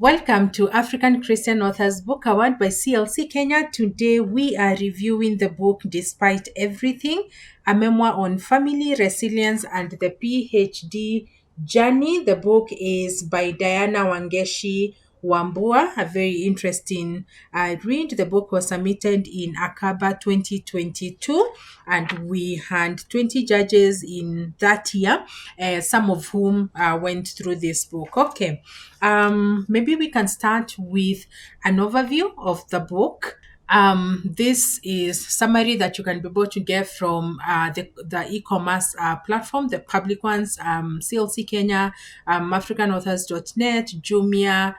Welcome to African Christian Authors Book Award by CLC Kenya. Today we are reviewing the book Despite Everything, a memoir on family resilience and the PhD journey. The book is by Diana Wangeshi Wambua, a very interesting read. The book was submitted in Akaba 2022, and we had 20 judges in that year, some of whom went through this book. Okay, maybe we can start with an overview of the book. This is summary that you can be able to get from the e-commerce platform, the public ones, CLC Kenya, AfricanAuthors.net, Jumia,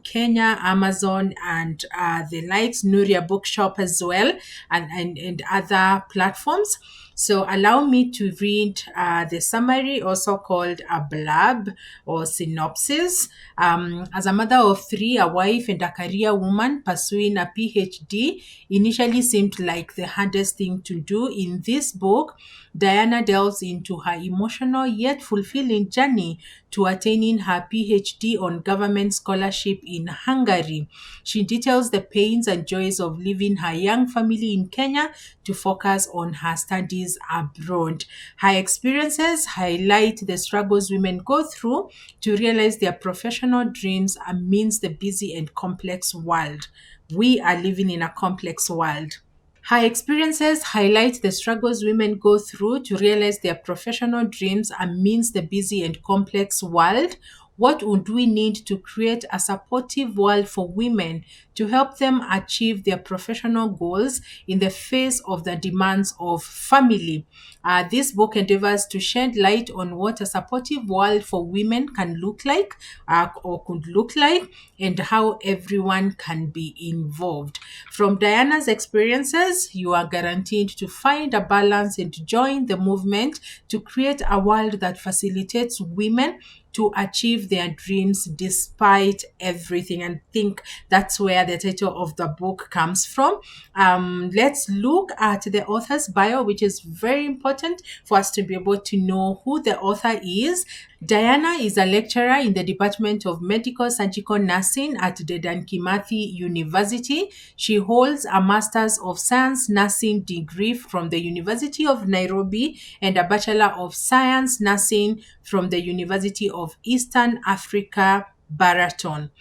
Kenya, Amazon, and the likes, Nuria Bookshop as well, and other platforms. So allow me to read the summary, also called a blurb or synopsis. As a mother of three, a wife, and a career woman pursuing a PhD initially seemed like the hardest thing to do. In this book, Diana delves into her emotional yet fulfilling journey to attaining her PhD on government scholarship in Hungary. She details the pains and joys of leaving her young family in Kenya to focus on her studies abroad. Her experiences highlight the struggles women go through to realize their professional dreams amidst the busy and complex world. We are living in a complex world. Her experiences highlight the struggles women go through to realize their professional dreams amidst the busy and complex world. What would we need to create a supportive world for women to help them achieve their professional goals in the face of the demands of family? This book endeavors to shed light on what a supportive world for women can look like, or could look like, and how everyone can be involved. From Diana's experiences, you are guaranteed to find a balance and join the movement to create a world that facilitates women to achieve their dreams despite everything. And think that's where the title of the book comes from. Let's look at the author's bio, which is very important for us to be able to know who the author is. Diana is a lecturer in the Department of Medical Surgical Nursing at the Dedan Kimathi University. She holds a Master's of Science Nursing degree from the University of Nairobi and a Bachelor of Science Nursing from the University of Eastern Africa, Baraton.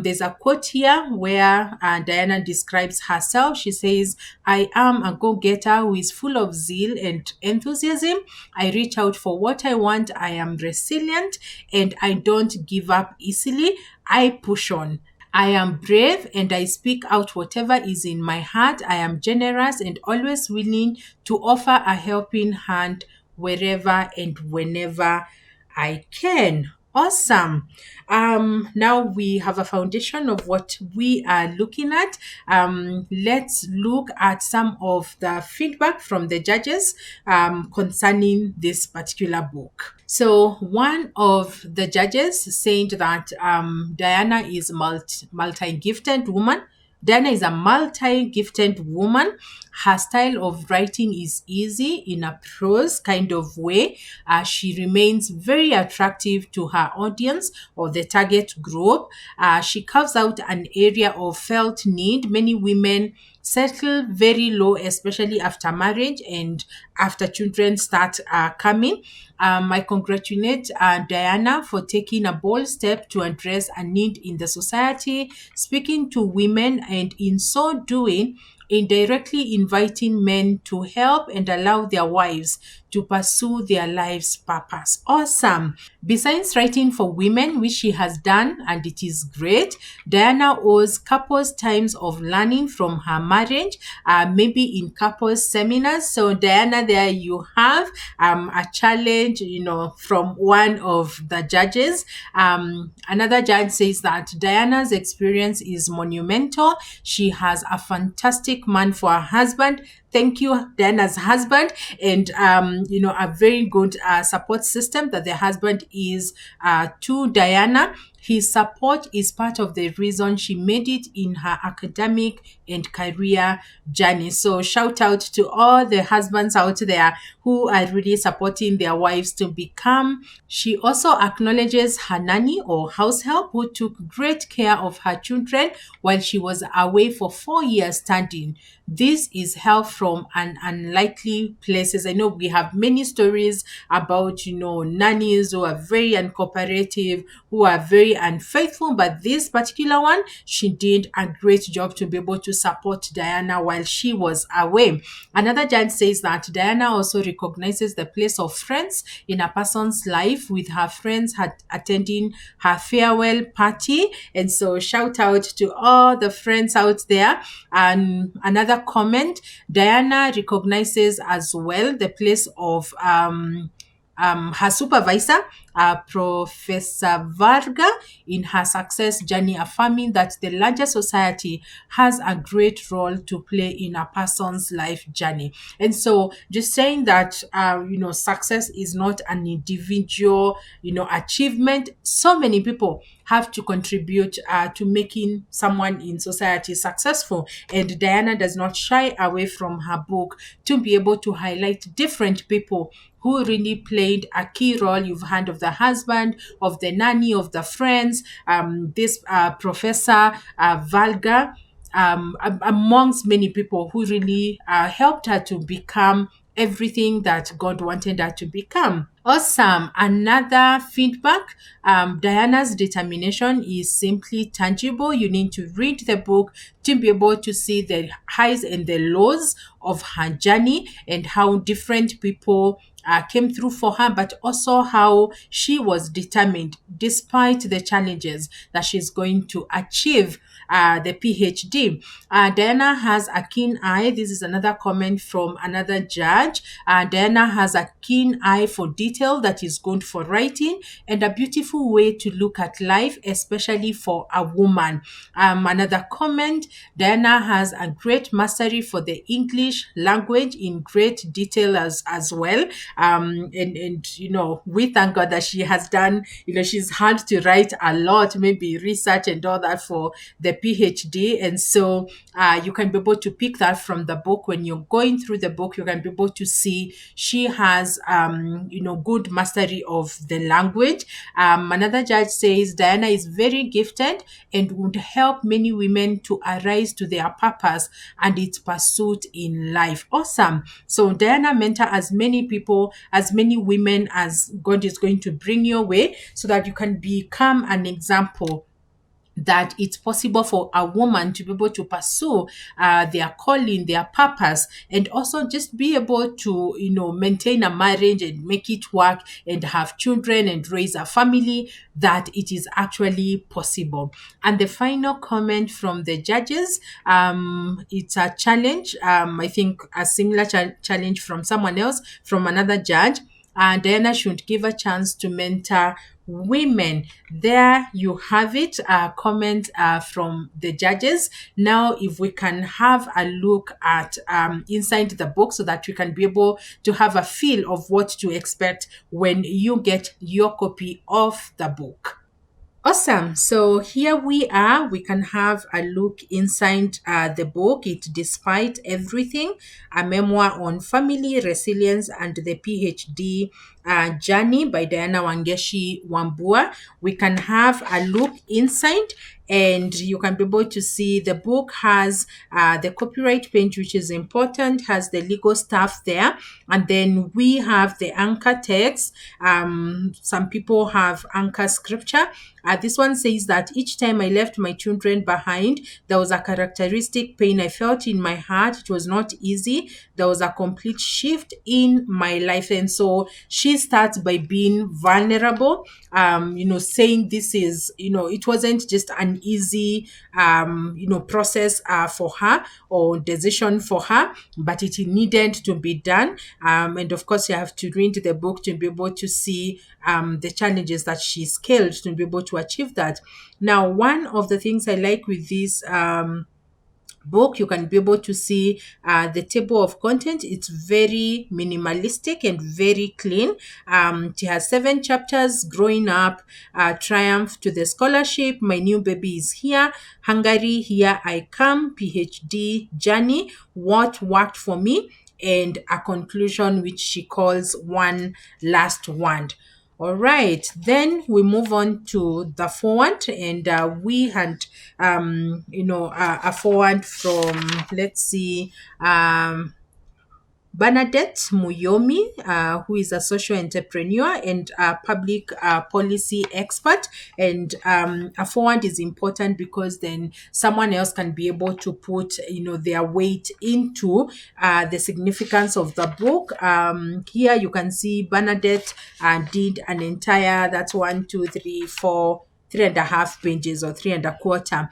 There's a quote here where Diana describes herself. She says, "I am a go-getter who is full of zeal and enthusiasm. I reach out for what I want. I am resilient and I don't give up easily. I push on. I am brave and I speak out whatever is in my heart. I am generous and always willing to offer a helping hand wherever and whenever I can." Awesome. Now we have a foundation of what we are looking at. Let's look at some of the feedback from the judges concerning this particular book. So one of the judges saying that Diana is multi-gifted woman. Diana is a multi-gifted woman. Her style of writing is easy in a prose kind of way. She remains very attractive to her audience or the target group. She carves out an area of felt need. Many women settle very low, especially after marriage and after children start coming. I congratulate Diana for taking a bold step to address a need in the society, speaking to women, and in so doing, indirectly inviting men to help and allow their wives to pursue their life's purpose. Awesome. Besides writing for women, which she has done, and it is great, Diana owes couples times of learning from her marriage, maybe in couples seminars. So Diana, there you have a challenge, from one of the judges. Another judge says that Diana's experience is monumental. She has a fantastic man for her husband. Thank you, Diana's husband, and a very good support system that the husband is to Diana. His support is part of the reason she made it in her academic and career journey. So shout out to all the husbands out there who are really supporting their wives to become. She also acknowledges her nanny or house help who took great care of her children while she was away for 4 years studying. This is help from an unlikely places. I know we have many stories about, nannies who are very uncooperative, who are very unfaithful, but this particular one, she did a great job to be able to support Diana while she was away. Another judge says that Diana also recognizes the place of friends in a person's life, with her friends attending her farewell party. And so shout out to all the friends out there. And another comment, Diana recognizes as well the place of her supervisor, Professor Varga, in her success journey, affirming that the larger society has a great role to play in a person's life journey. And so, just saying that, success is not an individual, achievement. So many people have to contribute to making someone in society successful. And Diana does not shy away from her book to be able to highlight different people who really played a key role. You've heard of the husband, of the nanny, of the friends, this Professor Valga, amongst many people who really helped her to become everything that God wanted her to become. Awesome. Another feedback, Diana's determination is simply tangible. You need to read the book to be able to see the highs and the lows of her journey and how different people came through for her, but also how she was determined despite the challenges that she's going to achieve the PhD. Diana has a keen eye. This is another comment from another judge. Diana has a keen eye for detail that is good for writing and a beautiful way to look at life, especially for a woman. Another comment, Diana has a great mastery for the English language in great detail as well. And we thank God that she has done, she's had to write a lot, maybe research and all that for the PhD. And so you can be able to pick that from the book. When you're going through the book, you can be able to see she has, good mastery of the language. Another judge says Diana is very gifted and would help many women to arise to their purpose and its pursuit in life. Awesome. So Diana mentor as many people, as many women as God is going to bring your way, so that you can become an example that it's possible for a woman to be able to pursue their calling, their purpose, and also just be able to, maintain a marriage and make it work and have children and raise a family, that it is actually possible. And the final comment from the judges, it's a challenge. I think a similar challenge from someone else, from another judge. Diana should give a chance to mentor women. There you have it, comment from the judges. Now, if we can have a look at inside the book, so that we can be able to have a feel of what to expect when you get your copy of the book. Awesome. So here we are. We can have a look inside the book. It Despite Everything, a memoir on family resilience and the PhD journey by Diana Wangeshi Wambua. We can have a look inside, and you can be able to see the book has the copyright page, which is important, has the legal stuff there. And then we have the anchor text. Some people have anchor scripture. This one says that each time I left my children behind, there was a characteristic pain I felt in my heart. It was not easy. There was a complete shift in my life. And so she starts by being vulnerable, saying this is, it wasn't just an easy, process for her or decision for her, but it needed to be done. And of course, you have to read the book to be able to see the challenges that she scaled to be able to achieve that. Now, one of the things I like with this book, you can be able to see the table of content. It's very minimalistic and very clean. It has 7 chapters: growing up, triumph to the scholarship, my new baby is here, Hungary, here I come, PhD journey, what worked for me, and a conclusion which she calls one last word. All right, then we move on to the forward, and we had, a forward from, let's see, Bernadette Muyomi, who is a social entrepreneur and a public policy expert. And a forward is important because then someone else can be able to put, their weight into the significance of the book. Here you can see Bernadette did an entire, that's 3.5 pages or 3.25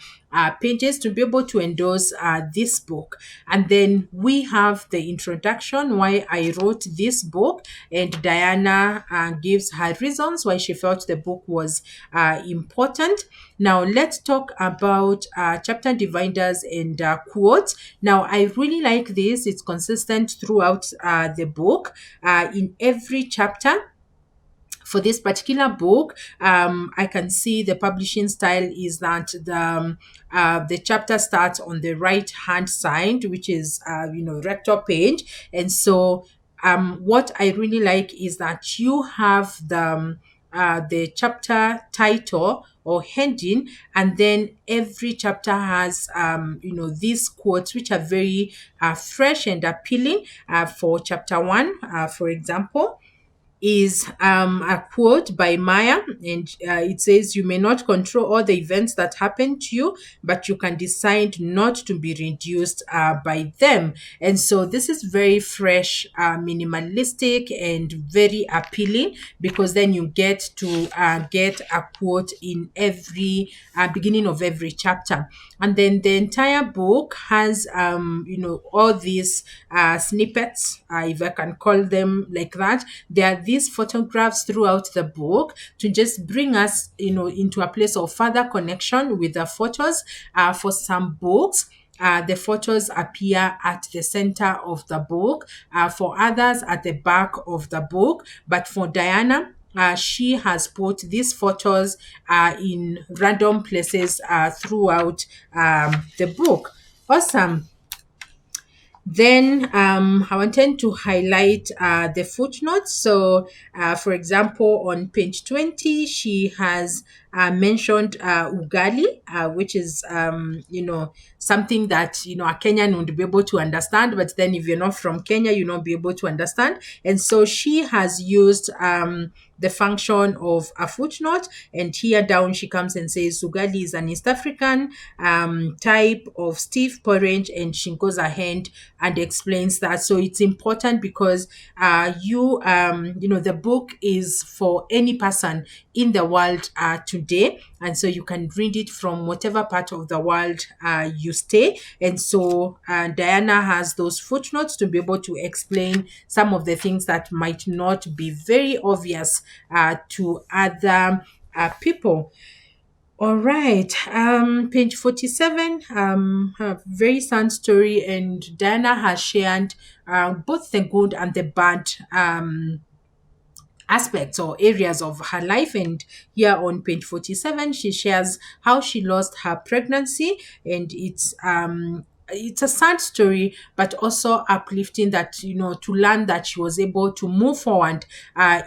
pages to be able to endorse this book. And then we have the introduction, why I wrote this book, and Diana gives her reasons why she felt the book was important. Now let's talk about chapter dividers and quotes. Now I really like this. It's consistent throughout the book. In every chapter, for this particular book, I can see the publishing style is that the chapter starts on the right hand side, which is rector page. And so what I really like is that you have the chapter title or heading, and then every chapter has these quotes which are very fresh and appealing. For chapter 1, for example, is a quote by Maya, and it says, "You may not control all the events that happen to you, but you can decide not to be reduced by them." And so this is very fresh, minimalistic, and very appealing, because then you get to get a quote in every beginning of every chapter. And then the entire book has all these snippets, if I can call them like that. There are these photographs throughout the book to just bring us into a place of further connection with the photos. For some books, the photos appear at the center of the book, for others at the back of the book. But for Diana, she has put these photos in random places throughout the book. Awesome. Then I wanted to highlight the footnotes. So, for example, on page 20, she has mentioned ugali, which is, something that, a Kenyan would be able to understand. But then if you're not from Kenya, you'll not be able to understand. And so she has used the function of a footnote. And here down, she comes and says ugali is an East African type of stiff porridge. And she goes ahead and explains that. So it's important because the book is for any person in the world today. And so you can read it from whatever part of the world you stay. And so Diana has those footnotes to be able to explain some of the things that might not be very obvious to other people. All right. Page 47, a very sad story, and Diana has shared both the good and the bad aspects or areas of her life. And here on page 47, she shares how she lost her pregnancy, and it's a sad story, but also uplifting that, to learn that she was able to move forward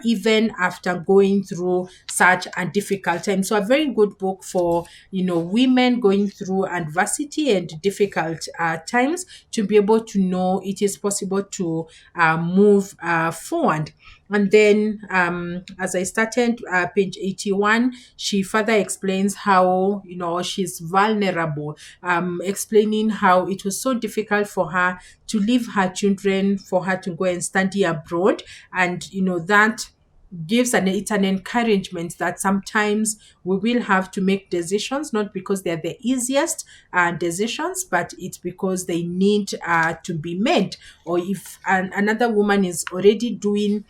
even after going through such a difficult time. So a very good book for, women going through adversity and difficult times, to be able to know it is possible to move forward. And then, as I started page 81, she further explains how, she's vulnerable, explaining how it was so difficult for her to leave her children, for her to go and study abroad. And, that it's an encouragement that sometimes we will have to make decisions, not because they're the easiest decisions, but it's because they need to be made. Or if another woman is already doing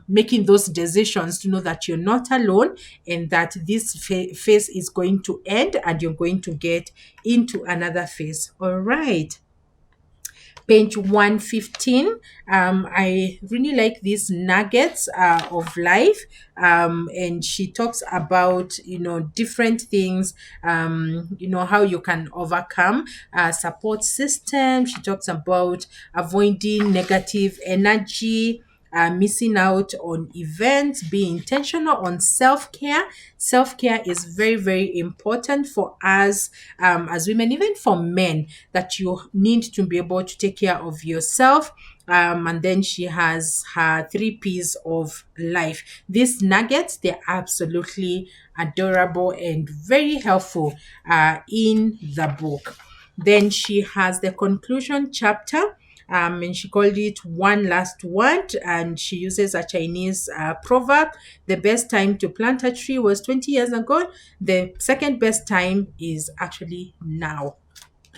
making those decisions to know that you're not alone and that this phase is going to end and you're going to get into another phase. All right. Page 115. I really like these nuggets of life. And she talks about, different things, how you can overcome support system. She talks about avoiding negative energy, missing out on events, be intentional on self care. Self care is very, very important for us as women, even for men, that you need to be able to take care of yourself. And then she has her 3 P's of life. These nuggets, they're absolutely adorable and very helpful in the book. Then she has the conclusion chapter, and she called it One Last Word, and she uses a Chinese proverb. The best time to plant a tree was 20 years ago. The second best time is actually now,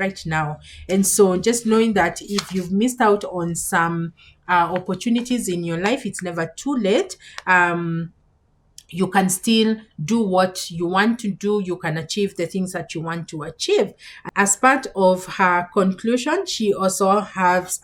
right now. And so just knowing that if you've missed out on some opportunities in your life, it's never too late. You can still do what you want to do. You can achieve the things that you want to achieve. As part of her conclusion, she also has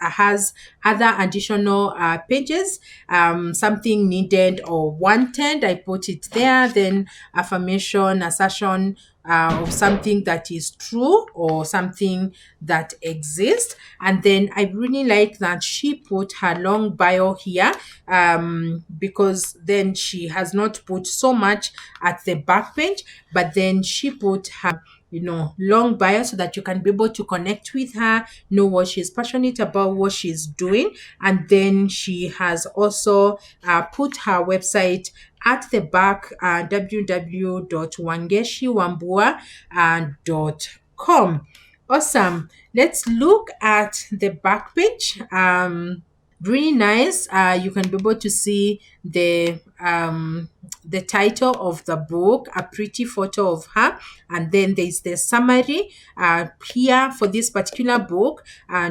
other additional pages, something needed or wanted. I put it there. Then affirmation, assertion of something that is true or something that exists. And then I really like that she put her long bio here, because then she has not put so much at the back page, but then she put her long bio so that you can be able to connect with her, know what she's passionate about, what she's doing. And then she has also put her website at the back, www.wangeshiwambua.com. Awesome. Let's look at the back page. Really nice. You can be able to see the title of the book, a pretty photo of her, and then there's the summary here for this particular book.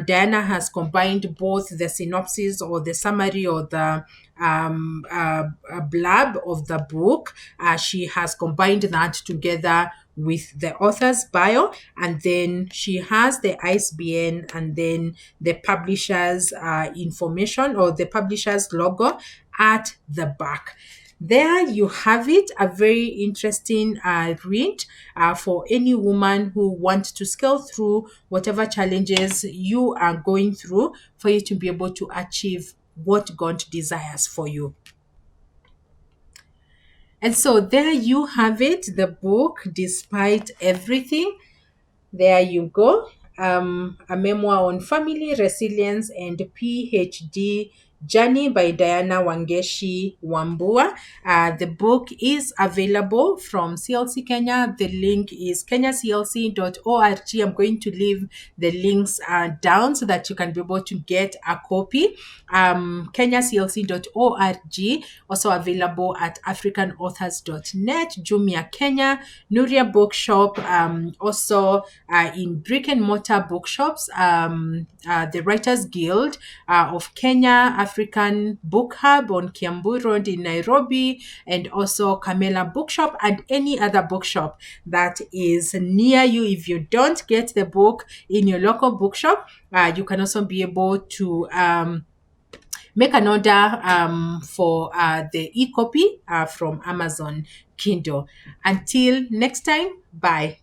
Diana has combined both the synopsis or the summary or the blurb of the book. She has combined that together with the author's bio, and then she has the ISBN and then the publisher's information or the publisher's logo at the back. There you have it, a very interesting read for any woman who wants to scale through whatever challenges you are going through, for you to be able to achieve what God desires for you. And so there you have it, the book, Despite Everything. There you go. A memoir on family resilience and PhD journey by Diana Wangeshi Wambua. The book is available from CLC Kenya. The link is kenyaclc.org. I'm going to leave the links down so that you can be able to get a copy. kenyaclc.org, also available at africanauthors.net, Jumia Kenya, Nuria Bookshop, also in brick and mortar bookshops, the Writers Guild of Kenya, African Book Hub on Kiambu Road in Nairobi, and also Kamela Bookshop and any other bookshop that is near you. If you don't get the book in your local bookshop, you can also be able to make an order for the e-copy from Amazon Kindle. Until next time, bye.